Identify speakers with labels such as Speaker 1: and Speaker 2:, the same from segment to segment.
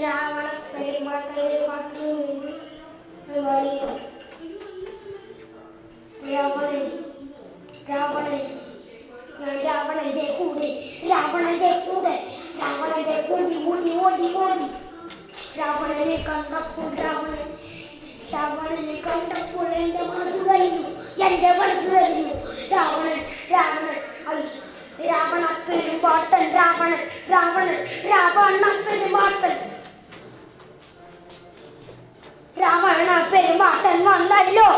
Speaker 1: രാവണ പെരുമാറ്റത്തെ രാവണൻ രാവണൻ രാവണന്റെ കൂടെ രാവണന്റെ കൂടെ രാവണന്റെ കൂടി ഓടി ഓടി ഓടി രാവണനെ കണ്ടപ്പോൾ രാവണനെ കണ്ടപ്പോൾ എൻ്റെ മനസ്സ് കഴിഞ്ഞു രാവണൻ രാവണൻ രാവണ പെരുമ്പാട്ടൻ രാവണൻ രാവണൻ രാവണ പെരുമ്പാട്ടൻ രാവണ പെരുമ്പാട്ടൻ വന്നല്ലോ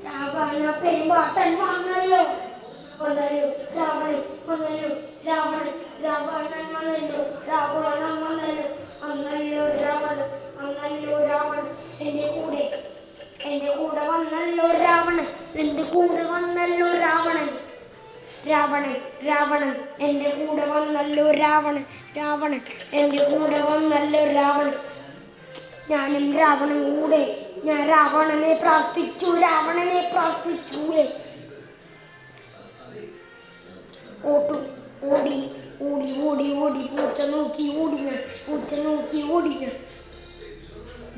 Speaker 1: രാവണ പെരുമ്പാട്ടൻ വന്നല്ലോ വന്നല്ലോ രാവണൻ വന്നല്ലോ രാവണൻ രാവണൻ വന്നല്ലോ രാവണൻ വന്നല്ലോ വന്നല്ലോ രാവണൻ വന്നല്ലോ രാവണൻ എൻ്റെ കൂടെ വന്നല്ലോ രാവണൻ എൻ്റെ കൂടെ വന്നല്ലോ രാവണൻ രാവണൻ രാവണൻ എൻ്റെ കൂടെ വന്നല്ലോ രാവണൻ രാവണൻ എൻ്റെ കൂടെ വന്നല്ലോ രാവണൻ ഞാനും രാവണൻ കൂടെ ഞാൻ രാവണനെ പ്രാർത്ഥിച്ചു ഓടി ഓടി ഓടി ഓടി പൂച്ച നോക്കി ഓടി ഞാൻ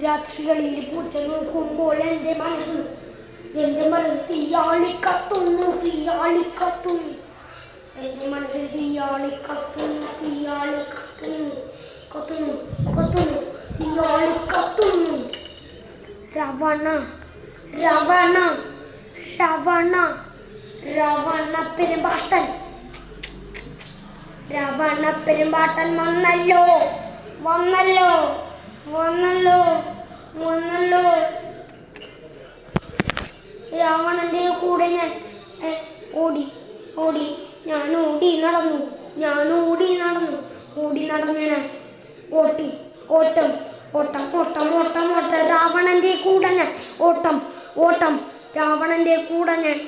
Speaker 1: രാത്രികളിൽ പൂച്ച നോക്കുമ്പോൾ എൻ്റെ മനസ്സ് തീയാളിക്കത്തുന്നു എൻ്റെ മനസ്സിൽ തീയാളിക്കത്തുന്നു രാവണ പെരുമ്പാട്ടൻ വന്നല്ലോ രാവണന്റെ കൂടെ ഞാൻ ഞാൻ ഓടി നടന്നു ഞാൻ ഓട്ടം രാവണന്റെ കൂടെ ഞാൻ